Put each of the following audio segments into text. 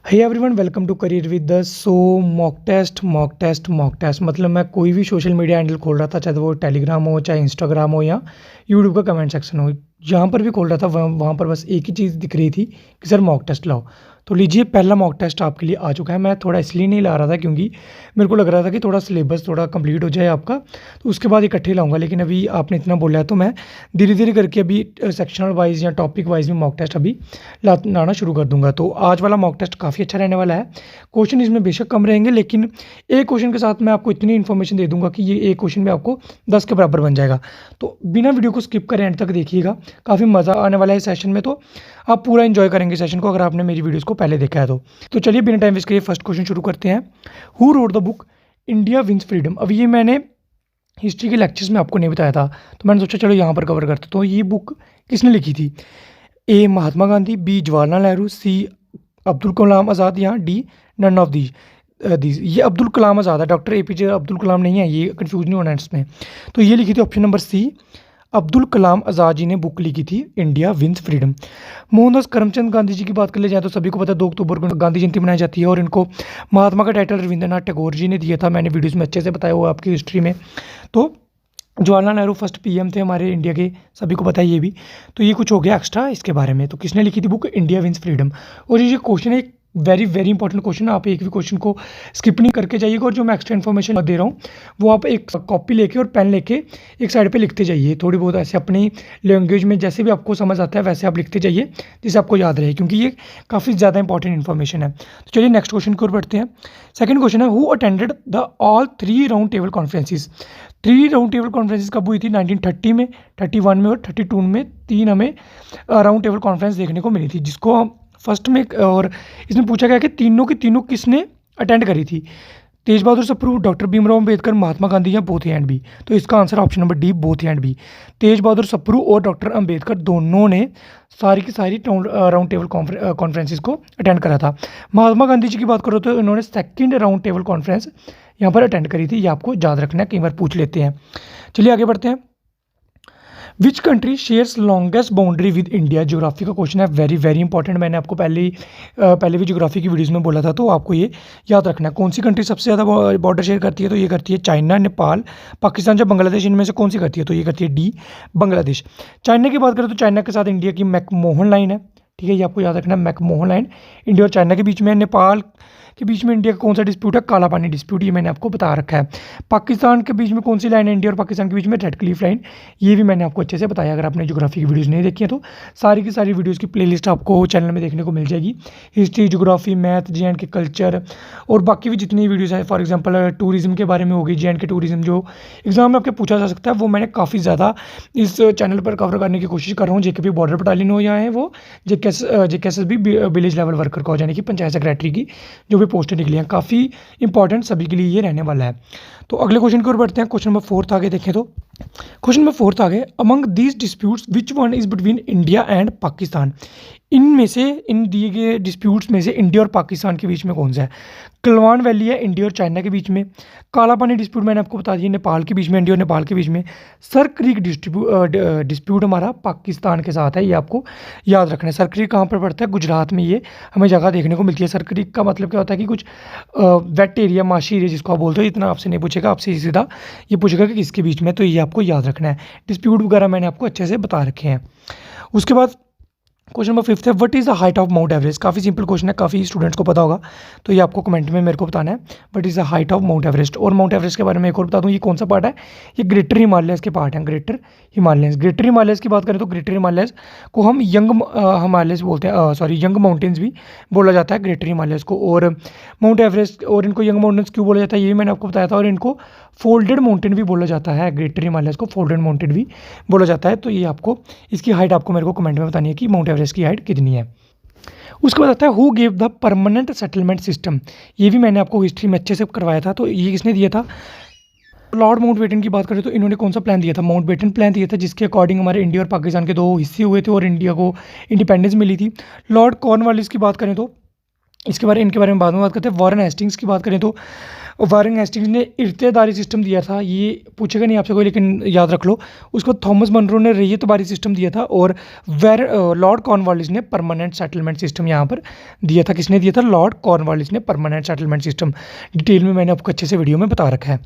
Hey everyone welcome to career with the so mock test मतलब मैं कोई भी सोशल मीडिया हैंडल खोल रहा था, चाहे वो टेलीग्राम हो, चाहे इंस्टाग्राम हो या यूट्यूब का कमेंट सेक्शन हो, जहाँ पर भी खोल रहा था वहाँ पर बस एक ही चीज़ दिख रही थी कि सर मॉक टेस्ट लाओ। तो लीजिए, पहला मॉक टेस्ट आपके लिए आ चुका है। मैं थोड़ा इसलिए नहीं ला रहा था क्योंकि मेरे को लग रहा था कि थोड़ा सिलेबस थोड़ा कंप्लीट हो जाए आपका, तो उसके बाद इकट्ठे लाऊंगा। लेकिन अभी आपने इतना बोला है तो मैं धीरे धीरे करके अभी सेक्शनल वाइज या टॉपिक वाइज भी मॉक टेस्ट अभी लाना शुरू कर दूंगा। तो आज वाला मॉक टेस्ट काफ़ी अच्छा रहने वाला है। क्वेश्चन इसमें बेशक कम रहेंगे, लेकिन एक क्वेश्चन के साथ मैं आपको इतनी इन्फॉर्मेशन दे दूंगा कि ये एक क्वेश्चन में आपको 10 के बराबर बन जाएगा। तो बिना वीडियो को स्किप करें एंड तक देखिएगा, काफ़ी मज़ा आने वाला है सेशन में। तो आप पूरा एंजॉय करेंगे सेशन को, अगर आपने मेरी वीडियोस को पहले देखा है तो चलिए बिना टाइम वेस्ट किए फर्स्ट क्वेश्चन शुरू करते हैं। Who wrote the book India wins freedom? अब ये मैंने हिस्ट्री के लेक्चर्स में आपको नहीं बताया था, तो मैंने सोचा चलो यहाँ पर कवर करते। तो ये बुक किसने लिखी थी? ए महात्मा गांधी, बी जवाहरलाल नेहरू, सी अब्दुल कलाम आज़ाद, या डी नन ऑफ दीज। ये अब्दुल कलाम आज़ाद है, डॉक्टर एपीजे अब्दुल कलाम नहीं है, ये कंफ्यूज नहीं होना है इसमें। तो ये लिखी थी option number C, Abdul Kalam Azad ji ने बुक लिखी थी India wins freedom. Mohandas Karamchand Gandhi ji की बात कर ले जाए तो सभी को पता है 2 अक्टूबर को गांधी जयंती मनाई जाती है, और इनको महात्मा का टाइटल रविंद्रनाथ टैगोर जी ने दिया था। मैंने वीडियोस में अच्छे से बताया हुआ आपकी हिस्ट्री में। तो जवाहरलाल नेहरू फर्स्ट पीएम थे हमारे इंडिया के, सभी को पता है ये भी। तो ये कुछ हो गया एक्स्ट्रा इसके बारे में। तो किसने लिखी थी बुक इंडिया विंस फ्रीडम? और ये क्वेश्चन है, वेरी वेरी इंपॉर्टेंट क्वेश्चन है। आप एक भी क्वेश्चन को स्किप नहीं करके जाइएगा, और जो मैं एक्स्ट्रा इन्फॉर्मेशन दे रहा हूँ वो आप एक कॉपी लेके और पेन लेके एक साइड पे लिखते जाइए, थोड़ी बहुत ऐसे अपनी लैंग्वेज में जैसे भी आपको समझ आता है वैसे आप लिखते जाइए, जिससे आपको याद रहे, क्योंकि ये काफ़ी ज़्यादा इंपॉर्टेंट इन्फॉर्मेशन है। तो चलिए नेक्स्ट क्वेश्चन की ओर बढ़ते हैं। सेकंड क्वेश्चन है, who attended the all 3 round table conferences? 3 round table conferences कब हुई थी? 1930 में, 31 में और 32 में। 3 हमें राउंड टेबल कॉन्फ्रेंस देखने को मिली थी, जिसको फर्स्ट में, और इसमें पूछा गया कि तीनों की तीनों किसने अटेंड करी थी? तेज बहादुर सप्रू, डॉक्टर भीमराव अम्बेडकर, महात्मा गांधी, या बोथ ए एंड बी? तो इसका answer option number D, both A and B. Tej Bahadur Sapru और डॉक्टर अम्बेडकर दोनों ने सारी की सारी राउंड टेबल कॉन्फ्रेंसिस को अटेंड करा था। महात्मा गांधी जी की बात करो तो इन्होंने सेकंड राउंड टेबल कॉन्फ्रेंस यहाँ पर अटेंड करी थी। ये आपको याद रखना है, कई बार पूछ लेते हैं। चलिए आगे बढ़ते हैं। Which country shares longest boundary with India? Geography का क्वेश्चन है, वेरी वेरी इंपॉर्टेंट। मैंने आपको पहले भी ज्योग्राफी की वीडियोस में बोला था, तो आपको ये याद रखना है। कौन सी कंट्री सबसे ज़्यादा बॉर्डर शेयर करती है? तो ये करती है चाइना, नेपाल, पाकिस्तान, जब बांग्लादेश, इनमें से कौन सी करती है? तो ये करती है डी, बांग्लादेश। चाइना की बात करें तो चाइना के साथ इंडिया की मैकमोहन लाइन है, ठीक है, ये आपको याद रखना है, मैकमोहन लाइन इंडिया और चाइना के बीच में है। नेपाल के बीच में इंडिया का कौन सा डिस्प्यूट है? काला पानी डिस्प्यूट, ये मैंने आपको बता रखा है। पाकिस्तान के बीच में कौन सी लाइन है इंडिया और पाकिस्तान के बीच में? रेड क्लिफ लाइन, ये भी मैंने आपको अच्छे से बताया। अगर आपने ज्योग्राफी की वीडियोस नहीं देखी है तो सारी की सारी वीडियोस की प्लेलिस्ट आपको चैनल में देखने को मिल जाएगी। History, geography, math, J&K culture और बाकी भी जितनी वीडियोज़ हैं, फॉर एग्जाम्पल टूरिज्म के बारे में होगी, जे.एंड.के टूरिज्म जो एग्जाम में आपके पूछा जा सकता है, वो मैंने काफ़ी ज़्यादा इस चैनल पर कवर करने की कोशिश कर रहा हूँ। जेके बॉर्डर बटालियन हो या है वो जेकेएस भी विलेज लेवल वर्कर का हो, यानी कि पंचायत सेक्रेटरी की जो भी पोस्टें निकली हैं, काफ़ी इंपॉर्टेंट सभी के लिए ये रहने वाला है। तो अगले क्वेश्चन की ओर बढ़ते हैं। क्वेश्चन नंबर 4 आगे देखें तो क्वेश्चन नंबर 4 आगे, among these disputes which one is between India and Pakistan? इनमें से, इन दिए गए डिस्प्यूट्स में से इंडिया और पाकिस्तान के बीच में कौन सा है? गलवान वैली है इंडिया और चाइना के बीच में। काला पानी डिस्प्यूट मैंने आपको बता दिया, नेपाल के बीच में, इंडिया और नेपाल के बीच में। सर क्रीक डिस्प्यूट हमारा पाकिस्तान के साथ है, ये आपको याद रखना है। सर क्रीक कहाँ पर पड़ता है? गुजरात में ये हमें जगह देखने को मिलती है। सर क्रीक का मतलब क्या होता है कि कुछ वेट एरिया, माशी एरिया जिसको आप बोलते हो। इतना आपसे नहीं पूछेगा, आपसे सीधा ये पूछेगा कि किसके बीच में, तो ये आपको याद रखना है। डिस्प्यूट वगैरह मैंने आपको अच्छे से बता रखे हैं। उसके बाद क्वेश्चन नंबर 5 है, what is the height of mount Everest? काफ़ी सिंपल क्वेश्चन है, काफ़ी स्टूडेंट्स को पता होगा, तो ये आपको कमेंट में मेरे को बताना है, what is the height of mount Everest. और माउंट एवरेस्ट के बारे में एक और बता दूं, ये कौन सा पार्ट है? ये ग्रेटर हिमालयस के पार्ट हैं, ग्रेटर हिमालयस। ग्रेटर हिमालयस की बात करें तो ग्रेटर हिमालयस को हम यंग हिमालयस बोलते हैं, सॉरी यंग माउंटेन्स भी बोला जाता है ग्रेटर हिमालयस को। और माउंट एवरेस्ट और इनको यंग माउंटेन्स क्यों बोला जाता है ये भी मैंने आपको बताया था। और इनको फोल्डेड माउंटेन भी बोला जाता है, ग्रेटर हिमालयस को फोल्डेड माउंटेन भी बोला जाता है। तो ये आपको, इसकी हाइट आपको मेरे को कमेंट में बतानी है कि माउंट एवरेस्ट की हाइट कितनी है। उसके बाद आता है, who gave the permanent settlement system? ये भी मैंने आपको हिस्ट्री में अच्छे से करवाया था। तो ये किसने दिया था? लॉर्ड माउंटबेटन की बात करें तो इन्होंने कौन सा प्लान दिया था? माउंटबेटन प्लान दिया था, जिसके अकॉर्डिंग हमारे इंडिया और पाकिस्तान के 2 हिस्से हुए थे और इंडिया को इंडिपेंडेंस मिली थी। लॉर्ड कॉर्नवालिस की बात करें तो इनके बारे में बाद में बात करते हैं। वॉरेन हेस्टिंग्स की बात करें तो वॉरेन हेस्टिंग्स ने इर्तेदारी सिस्टम दिया था, ये पूछेगा नहीं आपसे कोई लेकिन याद रख लो। उसको थॉमस मनरो ने रैयतबारी सिस्टम दिया था, और लॉर्ड कॉर्नवालिस ने परमानेंट सेटलमेंट सिस्टम यहाँ पर दिया था। किसने दिया था? लॉर्ड कॉर्नवालिस ने परमानेंट सेटलमेंट सिस्टम। डिटेल में मैंने आपको अच्छे से वीडियो में बता रखा है।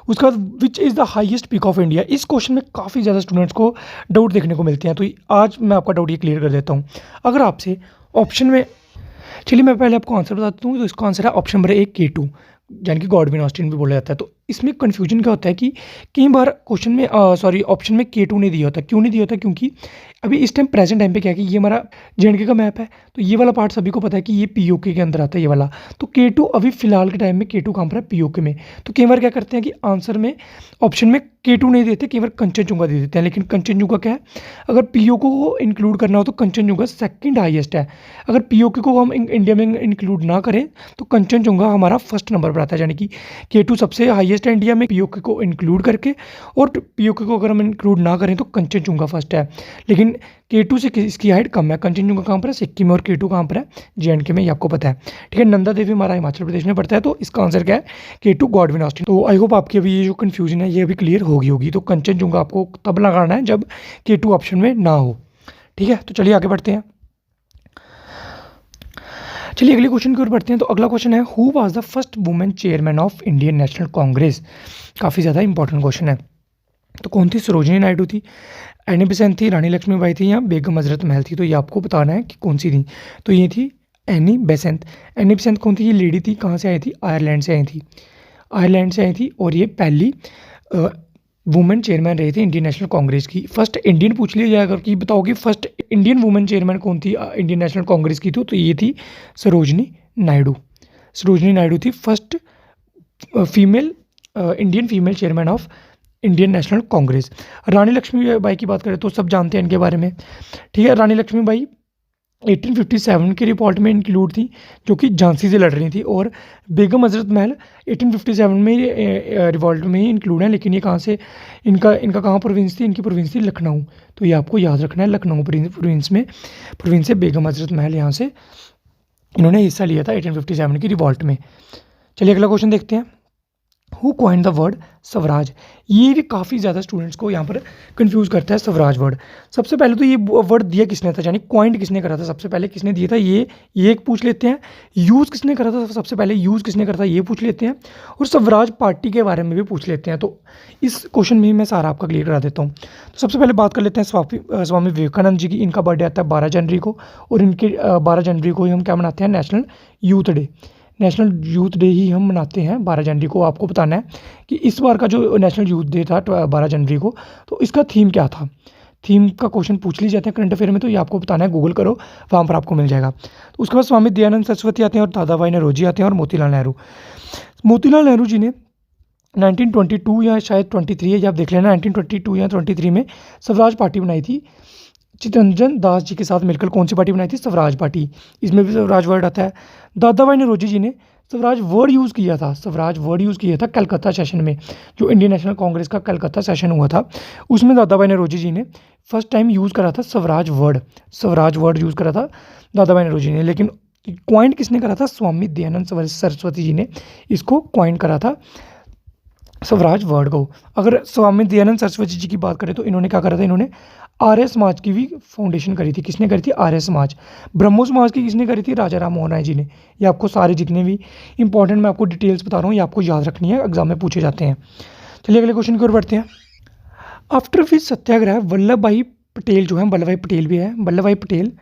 उसका बाद which is the highest peak of India. इस क्वेश्चन में काफ़ी ज़्यादा स्टूडेंट्स को डाउट देखने को मिलते हैं, तो आज मैं आपका डाउट ये क्लियर कर देता हूँ। अगर आपसे ऑप्शन में, चलिए मैं पहले आपको आंसर बता देता हूँ। तो इसका आंसर है ऑप्शन नंबर ए K2, यानी कि गॉडविन ऑस्टिन भी बोला जाता है। तो इसमें कन्फ्यूजन क्या होता है कि कई बार क्वेश्चन में ऑप्शन में K2 नहीं दिया होता। क्यों नहीं दिया होता? क्योंकि अभी इस टाइम प्रेजेंट टाइम पे क्या है कि ये हमारा J&K का मैप है, तो ये वाला पार्ट सभी को पता है कि ये POK के अंदर आता है, ये वाला। तो K2 अभी फिलहाल के टाइम में K2 कहाँ पर है? POK में। तो कई बार क्या करते हैं कि आंसर में ऑप्शन में K2 नहीं देते, कई बार कंचनजुंगा दे देते हैं। लेकिन कंचनजुंगा क्या है? अगर POK को इंक्लूड करना हो तो कंचनजुंगा सेकंड हाईएस्ट है। अगर POK को हम इंडिया में इंक्लूड ना करें तो कंचनजुंगा हमारा फर्स्ट नंबर पर आता है, यानी कि K2 सबसे हाईएस्ट है इंडिया में POK को इंक्लूड करके, और POK को अगर हम इंक्लूड ना करें तो कंचनजुंगा फर्स्ट है। लेकिन K2 से इसकी हाइट कम है। कंचनजुंगा कहाँ पर है? सिक्किम में। और K2 कहाँ पर है? J&K में, ये आपको पता है। ठीक है, नंदा देवी हमारा हिमाचल प्रदेश में पड़ता है। तो इसका आंसर क्या है? K2 Godwin Austen. तो आई होप आपकी अभी ये जो कन्फ्यूजन है ये अभी क्लियर होगी। तो कंचनजुंगा आपको तब लगाना है जब K2 ऑप्शन में ना हो। ठीक है, तो चलिए आगे बढ़ते हैं। चलिए अगले क्वेश्चन की ओर बढ़ते हैं। तो अगला क्वेश्चन है, who was the first women chairman of Indian National Congress. काफ़ी ज़्यादा इंपॉर्टेंट क्वेश्चन है। तो कौन थी? सरोजिनी नायडू थी, एनी बेसेंट थी, रानी लक्ष्मीबाई थी, या बेगम हजरत महल थी। तो ये आपको बताना है कि कौन सी थी। तो ये थी एनी बेसेंट। एनी बेसेंट कौन थी? ये लेडी थी, कहाँ से आई थी? आयरलैंड से आई थी। आयरलैंड से आई थी, और ये पहली वुमेन चेयरमैन रही थी इंडियन नेशनल कांग्रेस की। फर्स्ट इंडियन पूछ लिया जाएगा कि बताओ कि फर्स्ट इंडियन वुमेन चेयरमैन कौन थी इंडियन नेशनल कांग्रेस की। तो ये थी सरोजिनी नायडू। सरोजिनी नायडू थी first female Indian female chairman of Indian National Congress. Rani Lakshmibai की बात करें तो सब जानते हैं इनके बारे में। ठीक है, रानी लक्ष्मीबाई 1857 के रिवॉल्ट में इंक्लूड थी, जो कि झांसी से लड़ रही थी। और बेगम हजरत महल 1857 में रिवॉल्ट में ही इंक्लूड है। लेकिन ये कहाँ से, इनका कहाँ प्रोविंस थी? इनकी प्रोविंस थी लखनऊ। तो ये आपको याद रखना है, लखनऊ प्रोविंस से बेगम हजरत महल यहाँ से इन्होंने हिस्सा लिया था 1857 की रिवॉल्ट में। चलिए अगला क्वेश्चन देखते हैं। Who coined the word Swaraj. ये भी काफ़ी ज़्यादा स्टूडेंट्स को यहाँ पर कंफ्यूज करता है, स्वराज वर्ड। सबसे पहले तो ये वर्ड दिया किसने था, यानी कॉइंड किसने करा था? सबसे पहले किसने दिया था? ये एक पूछ लेते हैं। यूज़ किसने करा था? सबसे पहले यूज़ किसने करा था ये पूछ लेते हैं। और स्वराज पार्टी के बारे में भी पूछ लेते हैं। तो इस क्वेश्चन में मैं सारा आपका क्लियर करा देता हूँ। तो सबसे पहले बात कर लेते हैं स्वामी विवेकानंद जी की। इनका बर्थडे आता है 12 जनवरी को, और इनके 12 जनवरी को ही हम क्या मनाते हैं? National youth day. National youth day ही हम मनाते हैं 12 जनवरी को। आपको बताना है कि इस बार का जो नेशनल यूथ डे था 12 जनवरी को, तो इसका थीम क्या था? थीम का क्वेश्चन पूछ ली जाते हैं करंट अफेयर में, तो ये आपको बताना है। गूगल करो, वहाँ पर आपको मिल जाएगा। तो उसके बाद स्वामी दयानंद सरस्वती आते हैं, और दादा भाई नौरोजी आते हैं, और मोतीलाल नेहरू। मोतीलाल नेहरू जी ने 1922 या शायद 23 है, आप देख लेना, 1922 या 23 में स्वराज पार्टी बनाई थी चित्तरंजन दास जी के साथ मिलकर। कौन सी पार्टी बनाई थी? स्वराज पार्टी। इसमें भी स्वराज वर्ड आता है। दादा भाई नौरोजी जी ने स्वराज वर्ड यूज़ किया था। स्वराज वर्ड यूज़ किया था कलकत्ता सेशन में, जो इंडियन नेशनल कांग्रेस का कलकत्ता सेशन हुआ था, उसमें दादा भाई नौरोजी जी ने फर्स्ट टाइम यूज़ करा था Swaraj word. Swaraj word use करा था दादा भाई नौरोजी ने। लेकिन क्वाइंट किसने करा था? स्वामी दयानंद सरस्वती जी ने इसको क्वाइंट करा था, स्वराज वर्ड को। अगर स्वामी दयानंद सरस्वती जी की बात करें तो इन्होंने क्या करा था? इन्होंने आर्य समाज की भी फाउंडेशन करी थी। किसने करी थी? आर्य समाज। ब्रह्मो समाज की किसने करी थी? राजा राम मोहन राय जी ने। ये आपको सारे जितने भी इंपॉर्टेंट मैं आपको डिटेल्स बता रहा हूँ, ये आपको याद रखनी है, एग्जाम में पूछे जाते हैं। चलिए अगले क्वेश्चन की ओर बढ़ते हैं। आफ्टर विच सत्याग्रह वल्लभ भाई पटेल जो है, वल्लभ भाई पटेल भी है, वल्लभ भाई पटेल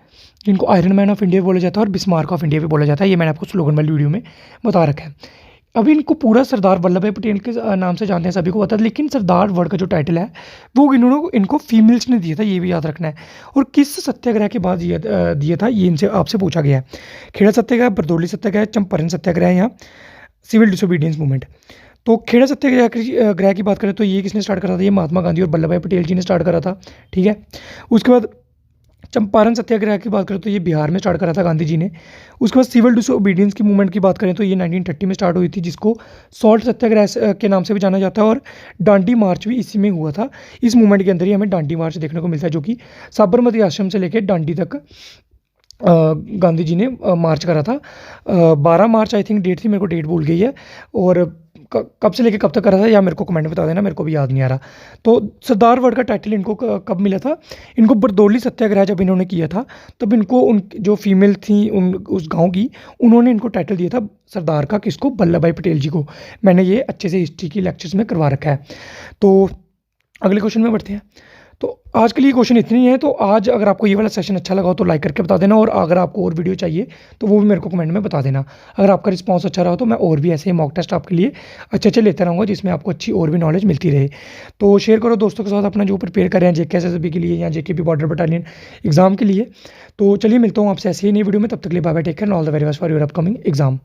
जिनको आयरन मैन ऑफ इंडिया बोला जाता है और बिस्मार्क ऑफ इंडिया भी बोला जाता है, ये मैंने आपको स्लोगन वाली वीडियो में बता रखा है। अभी इनको पूरा सरदार वल्लभ भाई पटेल के नाम से जानते हैं, सभी को पता है। लेकिन सरदार वर्ड का जो टाइटल है वो इनको फीमेल्स ने दिया था, ये भी याद रखना है। और किस सत्याग्रह के बाद दिया था, ये इनसे आपसे पूछा गया है। खेड़ा सत्याग्रह, बरदौली सत्याग्रह, चंपारण सत्याग्रह या सिविल डिसोबीडियंस मूवमेंट। तो खेड़ा सत्याग्रह की बात करें तो ये किसने स्टार्ट करा था? ये महात्मा गांधी और वल्लभ भाई पटेल जी ने स्टार्ट करा था। ठीक है, उसके बाद चंपारण सत्याग्रह की बात करें तो ये बिहार में स्टार्ट करा था गांधी जी ने। उसके बाद सिविल डिसोबीडियंस की मूवमेंट की बात करें तो ये 1930 में स्टार्ट हुई थी, जिसको सॉल्ट सत्याग्रह के नाम से भी जाना जाता है। और डांडी मार्च भी इसी में हुआ था। इस मूवमेंट के अंदर ही हमें डांडी मार्च देखने को मिलता है, जो कि साबरमती आश्रम से लेकर डांडी तक गांधी जी ने मार्च करा था। 12 मार्च आई थिंक डेट थी, मेरे को डेट भूल गई है। और कब से लेके कब तक करा था या मेरे को कमेंट में बता देना, मेरे को भी याद नहीं आ रहा। तो सरदार वर्ड का टाइटल इनको कब मिला था? इनको बरदौली सत्याग्रह जब इन्होंने किया था, तब इनको उन जो फीमेल थी उन उस गांव की, उन्होंने इनको टाइटल दिया था सरदार का। किसको? वल्लभ भाई पटेल जी को। मैंने ये अच्छे से हिस्ट्री की लेक्चर्स में करवा रखा है। तो अगले क्वेश्चन में बढ़ते हैं। तो आज के लिए क्वेश्चन इतनी ही है। तो आज अगर आपको ये वाला सेशन अच्छा लगा हो तो लाइक करके बता देना, और अगर आपको और वीडियो चाहिए तो वो भी मेरे को कमेंट में बता देना। अगर आपका रिस्पांस अच्छा रहा तो मैं और भी ऐसे ही मॉक टेस्ट आपके लिए अच्छे अच्छे लेता रहूँगा, जिसमें आपको अच्छी और भी नॉलेज मिलती रहे। तो शेयर करो दोस्तों के साथ अपना जो प्रिपेयर कर रहे हैं JK SSB के लिए या JKP बॉर्डर बटालियन एग्जाम के लिए। तो चलिए मिलता हूँ आपसे ऐसे ही नई वीडियो में, तब तक के लिए bye bye, take care, all the very best for your upcoming exam.